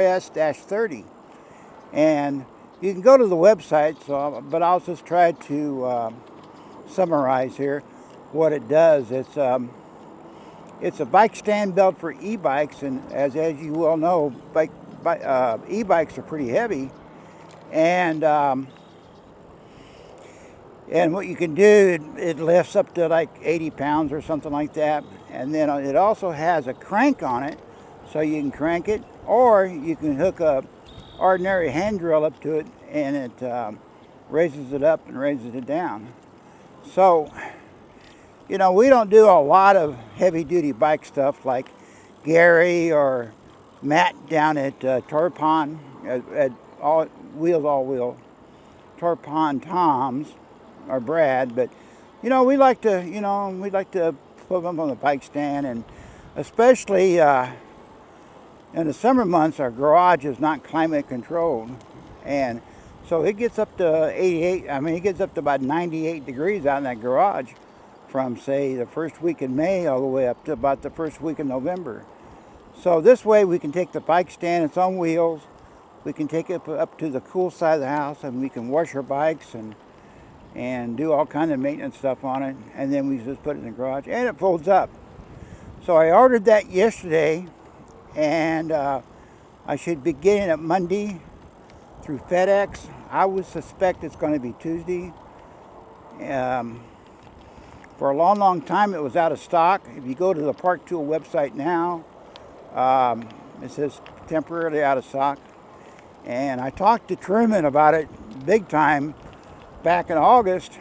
PRS-30. And you can go to the website, but I'll just try to summarize here what it does. It's a bike stand belt for e-bikes, and as you well know, e-bikes are pretty heavy, and what you can do, it lifts up to like 80 pounds or something like that, and then it also has a crank on it, so you can crank it, or you can hook a ordinary hand drill up to it, and it raises it up and raises it down. So, you know, we don't do a lot of heavy-duty bike stuff like Gary or Matt down at Torpon, at All-Wheel, Torpon Tom's, or Brad. But, you know, we like to put them on the bike stand, and especially in the summer months, our garage is not climate controlled, and so it gets up to 88. I mean, it gets up to about 98 degrees out in that garage, from say the first week in May all the way up to about the first week in November. So this way we can take the bike stand, it's on wheels, we can take it up to the cool side of the house, and we can wash our bikes and do all kind of maintenance stuff on it, and then we just put it in the garage, and it folds up. So I ordered that yesterday, and I should be getting it Monday through FedEx. I would suspect it's going to be Tuesday. For a long time it was out of stock. If you go to the Park Tool website now, it says temporarily out of stock. And I talked to Truman about it big time back in August.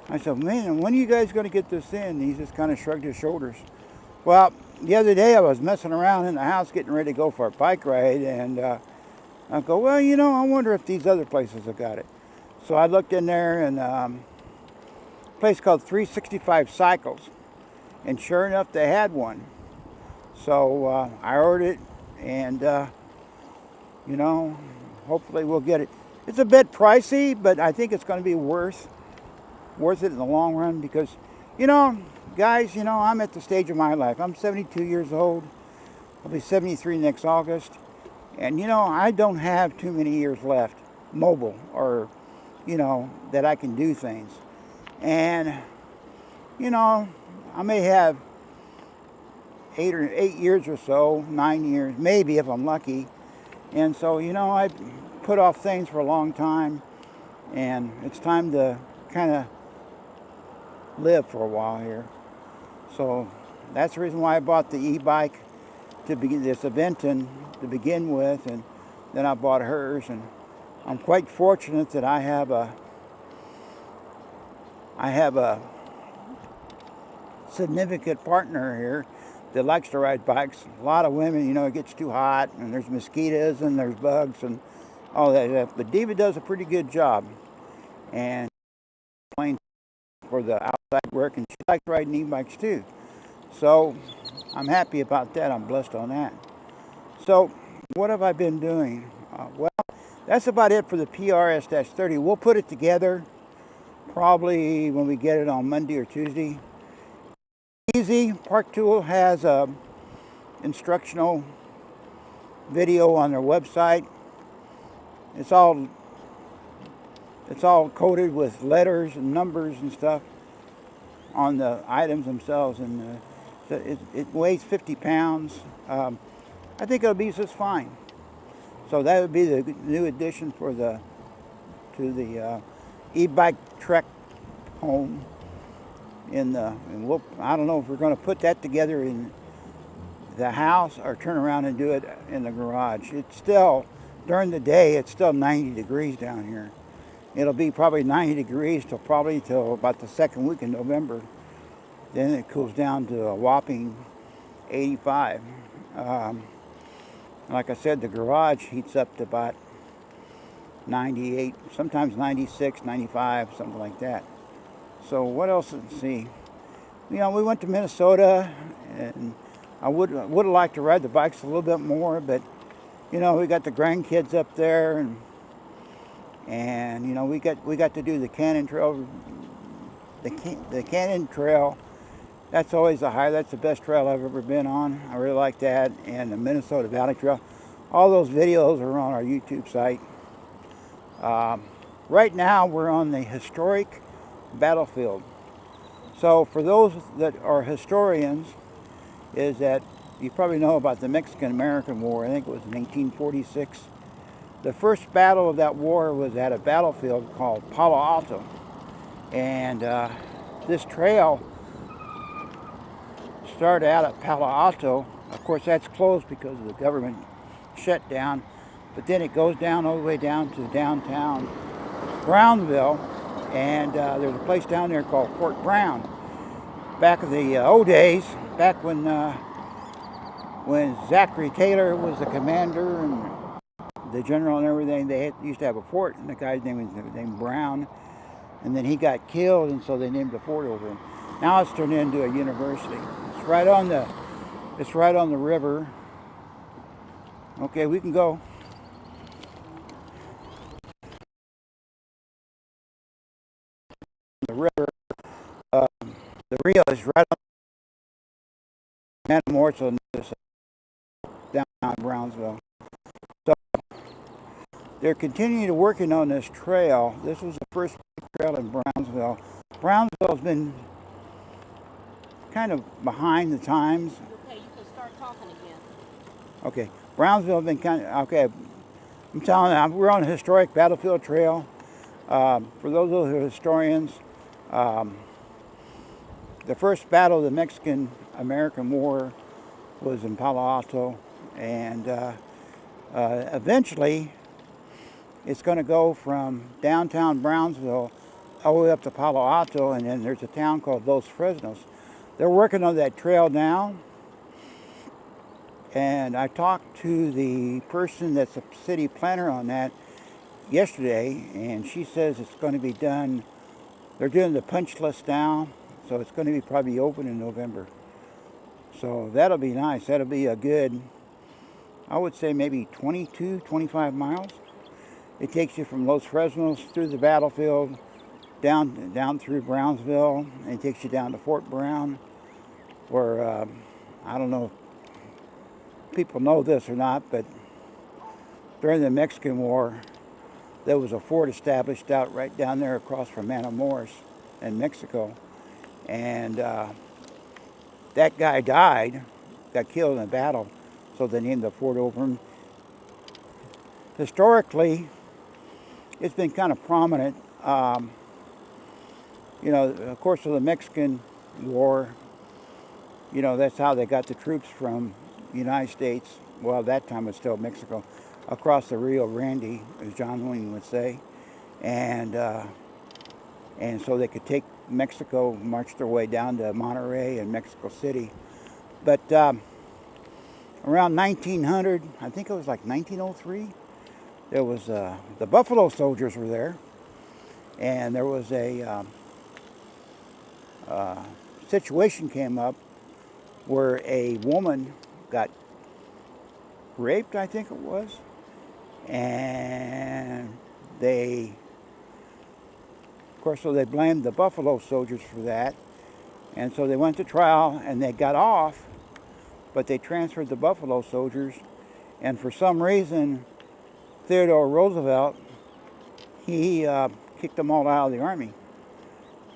I said, man, when are you guys going to get this in? And he just kind of shrugged his shoulders. Well, the other day I was messing around in the house getting ready to go for a bike ride, and I go, well, you know, I wonder if these other places have got it. So I looked in there, and a place called 365 Cycles, and sure enough they had one. So I ordered it, and you know, hopefully we'll get it. It's a bit pricey, but I think it's going to be worth it in the long run, because, you know, guys, you know, I'm at the stage of my life. I'm 72 years old. I'll be 73 next August. And, you know, I don't have too many years left, mobile, or, you know, that I can do things. And, you know, I may have 8 years or so, 9 years, maybe if I'm lucky. And so, you know, I put off things for a long time, and it's time to kind of live for a while here. So that's the reason why I bought the e-bike to begin this event and to begin with, and then I bought hers. And I'm quite fortunate that I have a significant partner here that likes to ride bikes. A lot of women, you know, it gets too hot, and there's mosquitoes and there's bugs and all that. But Diva does a pretty good job, and for the outside work, and she likes riding e-bikes too. So I'm happy about that. I'm blessed on that. So what have I been doing? Well, that's about it for the PRS-30. We'll put it together probably when we get it on Monday or Tuesday. Easy. Park Tool has a instructional video on their website. It's all coated with letters and numbers and stuff on the items themselves, and it weighs 50 pounds. I think it'll be just fine. So that would be the new addition to the e-bike Trek home. I don't know if we're going to put that together in the house or turn around and do it in the garage. It's still, during the day, it's still 90 degrees down here. It'll be probably 90 degrees till about the second week in November. Then it cools down to a whopping 85. Like I said, the garage heats up to about 98, sometimes 96, 95, something like that. So what else? Let's see. You know, we went to Minnesota, and I would have liked to ride the bikes a little bit more, but, you know, we got the grandkids up there, and you know, we got to do the Canyon Trail. The Canyon Trail, that's always a high. That's the best trail I've ever been on. I really like that, and the Minnesota Valley Trail. All those videos are on our YouTube site. Right now we're on the historic battlefield. So for those that are historians, is that you probably know about the Mexican-American War. I think it was in 1846. The first battle of that war was at a battlefield called Palo Alto. And this trail started out at Palo Alto. Of course, that's closed because of the government shutdown. But then it goes down all the way down to downtown Brownsville. And there's a place down there called Fort Brown. Back in the old days, back when Zachary Taylor was the commander and the general and everything, they used to have a fort, and the guy's name was named Brown, and then he got killed, and so they named the fort over him. Now it's turned into a university. It's right on the river. Okay, we can go. The river, the Rio is right on Matamoros, down in Brownsville. So they're continuing to working on this trail. This was the first trail in Brownsville. Brownsville's been kind of behind the times. Okay, you can start talking again. Okay, Brownsville's been kind of, okay, I'm telling you, we're on a historic battlefield trail. For those who are historians, the first battle of the Mexican-American War was in Palo Alto, and eventually it's going to go from downtown Brownsville all the way up to Palo Alto, and then there's a town called Los Fresnos. They're working on that trail now, and I talked to the person that's a city planner on that yesterday, and she says it's going to be done. They're doing the punch list now, so it's going to be probably open in November. So that'll be nice. That'll be a good, I would say maybe 22, 25 miles. It takes you from Los Fresnos through the battlefield, down through Brownsville, and it takes you down to Fort Brown, where, I don't know if people know this or not, but during the Mexican War, there was a fort established out right down there across from Matamoros in Mexico. And that guy died, got killed in a battle, so they named the fort over him. Historically, it's been kind of prominent. You know, of course, with the Mexican War, you know, that's how they got the troops from the United States, well, at that time it was still Mexico, across the Rio Grande, as John Wayne would say. And so they could take Mexico, march their way down to Monterrey and Mexico City. But around 1900, I think it was like 1903, there was the Buffalo Soldiers were there, and there was a situation came up where a woman got raped, I think it was, and of course, so they blamed the Buffalo Soldiers for that, and so they went to trial and they got off, but they transferred the Buffalo Soldiers, and for some reason, Theodore Roosevelt, he kicked them all out of the army,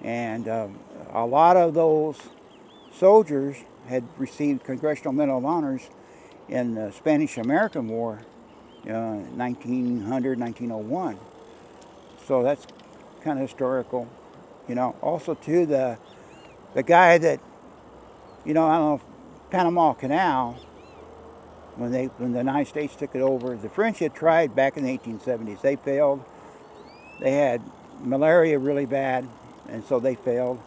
and a lot of those soldiers had received Congressional Medal of Honors in the Spanish-American War, 1900, 1901. So that's kind of historical, you know. Also, too, the guy that, you know, I don't know, Panama Canal, when the United States took it over, the French had tried back in the 1870s. They failed. They had malaria really bad, and so they failed.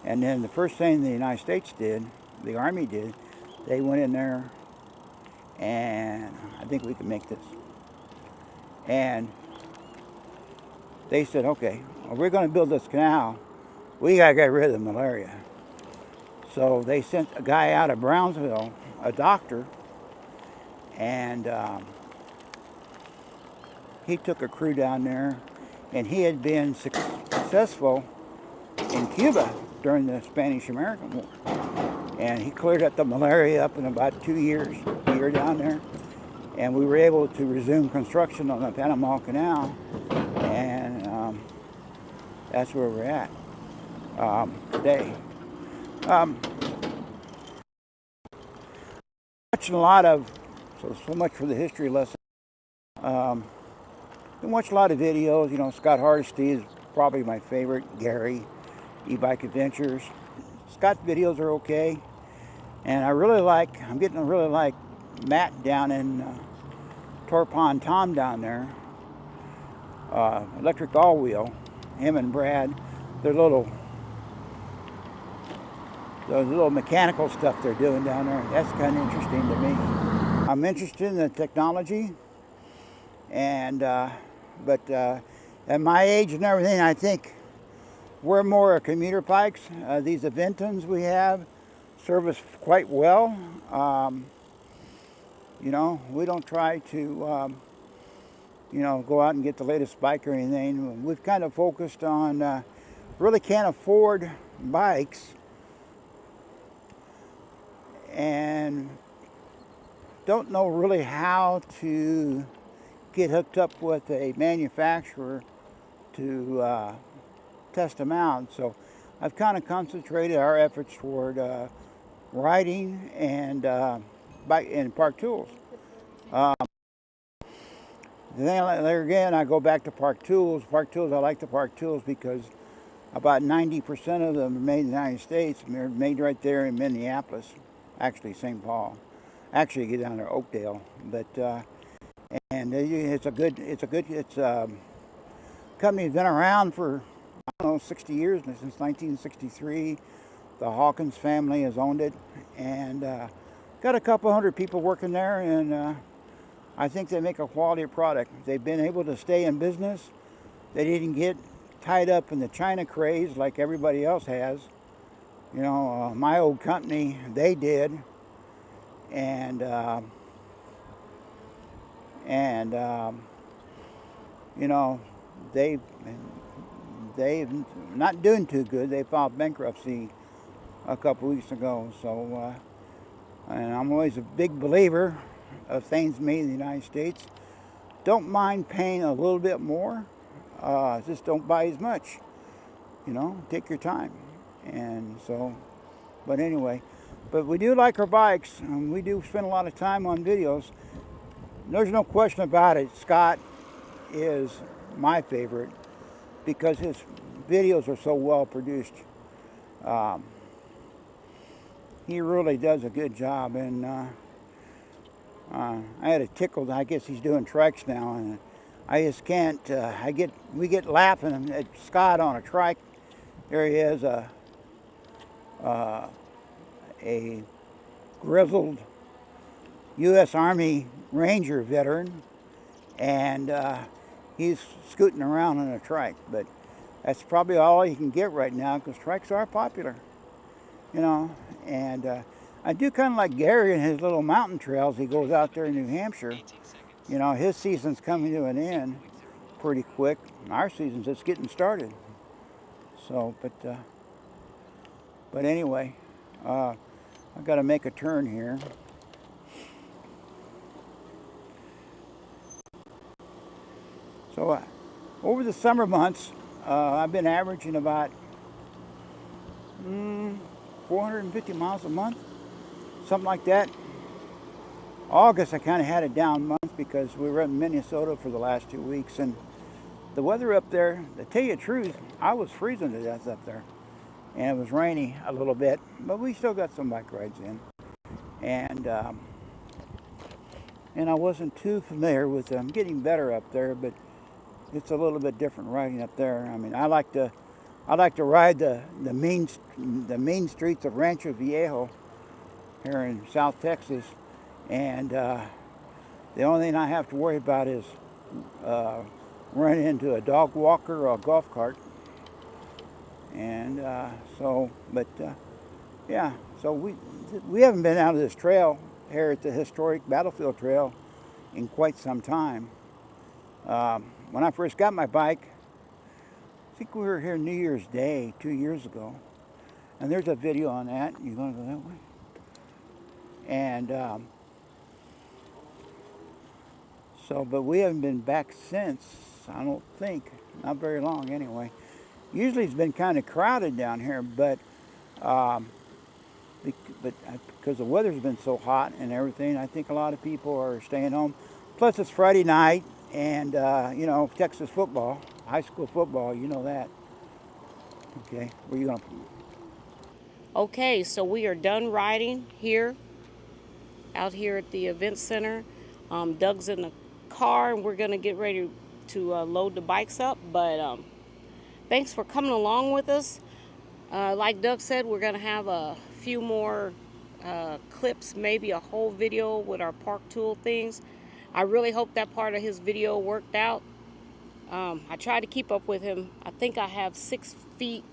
And then the first thing the United States did, the Army did, they went in there, and I think we can make this. And they said, okay, well, we're going to build this canal. We got to get rid of the malaria. So they sent a guy out of Brownsville, a doctor, and he took a crew down there, and he had been successful in Cuba during the Spanish-American War. And he cleared up the malaria up in about 2 years, a year down there. and we were able to resume construction on the Panama Canal, and that's where we're at today. Watching a lot of, so much for the history lesson. Been watching a lot of videos. You know, Scott Hardesty is probably my favorite. Gary, EBike Adventures. Scott's videos are okay, and I'm getting to really like Matt down in Torpon Tom down there. Electric all wheel. Him and Brad. Their little mechanical stuff they're doing down there. That's kind of interesting to me. I'm interested in the technology, and but at my age and everything, I think we're more commuter bikes. These Aventons we have serve us quite well. You know, we don't try to you know, go out and get the latest bike or anything. We've kind of focused on really can't afford bikes and don't know really how to get hooked up with a manufacturer to test them out. So I've kind of concentrated our efforts toward riding and bike and park tools. Then there again, I go back to park tools. Park tools, I like the park tools because about 90% of them are made in the United States. They're made right there in Minneapolis, actually St. Paul. Actually, you get down there Oakdale, but and it's a company that's been around for, I don't know, 60 years, since 1963. The Hawkins family has owned it, and got a couple hundred people working there, and I think they make a quality product. They've been able to stay in business. They didn't get tied up in the China craze like everybody else has. You know, my old company, they did, and you know, they've not doing too good. They filed bankruptcy a couple weeks ago. So, and I'm always a big believer of things made in the United States. Don't mind paying a little bit more. Just don't buy as much. You know, take your time. And so, but anyway, but we do like our bikes, and we do spend a lot of time on videos. There's no question about it. Scott is my favorite because his videos are so well produced. He really does a good job, and I had a tickle. I guess he's doing trikes now, and I just can't. We get laughing at Scott on a trike. There he is, a grizzled U.S. Army Ranger veteran, and he's scooting around on a trike. But that's probably all you can get right now because trikes are popular, you know. And I do kind of like Gary and his little mountain trails. He goes out there in New Hampshire. You know, his season's coming to an end pretty quick. Our season's just getting started. So, but anyway, I've got to make a turn here. So, over the summer months, I've been averaging about 450 miles a month, something like that. August, I kind of had a down month because we were in Minnesota for the last 2 weeks, and the weather up there, to tell you the truth, I was freezing to death up there. And it was rainy a little bit, but we still got some bike rides in. And I wasn't too familiar with them. I'm getting better up there, but it's a little bit different riding up there. I mean, I like to ride the main streets of Rancho Viejo here in South Texas, and the only thing I have to worry about is running into a dog walker or a golf cart. And yeah, so we haven't been out of this trail here at the historic Battlefield Trail in quite some time. When I first got my bike, I think we were here New Year's Day 2 years ago, and there's a video on that. You gonna go that way? And So, but we haven't been back since, I don't think. Not very long anyway. Usually it's been kind of crowded down here, but um, because the weather's been so hot and everything, I think a lot of people are staying home. Plus, it's Friday night, and Texas football, high school football, you know that. Okay, where you gonna? Okay, so we are done riding here, out here at the event center. Doug's in the car, and we're gonna get ready to load the bikes up. But thanks for coming along with us. Like Doug said, we're gonna have a few more clips, maybe a whole video with our park tool things. I really hope that part of his video worked out. I tried to keep up with him. I think I have 6 feet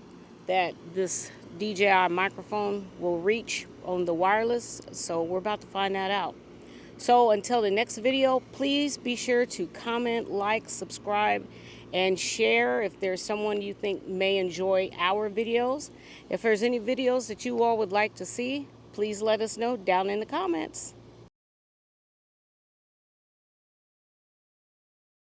that this DJI microphone will reach on the wireless, so we're about to find that out. So until the next video, please be sure to comment, like, subscribe, and share if there's someone you think may enjoy our videos. If there's any videos that you all would like to see, please let us know down in the comments.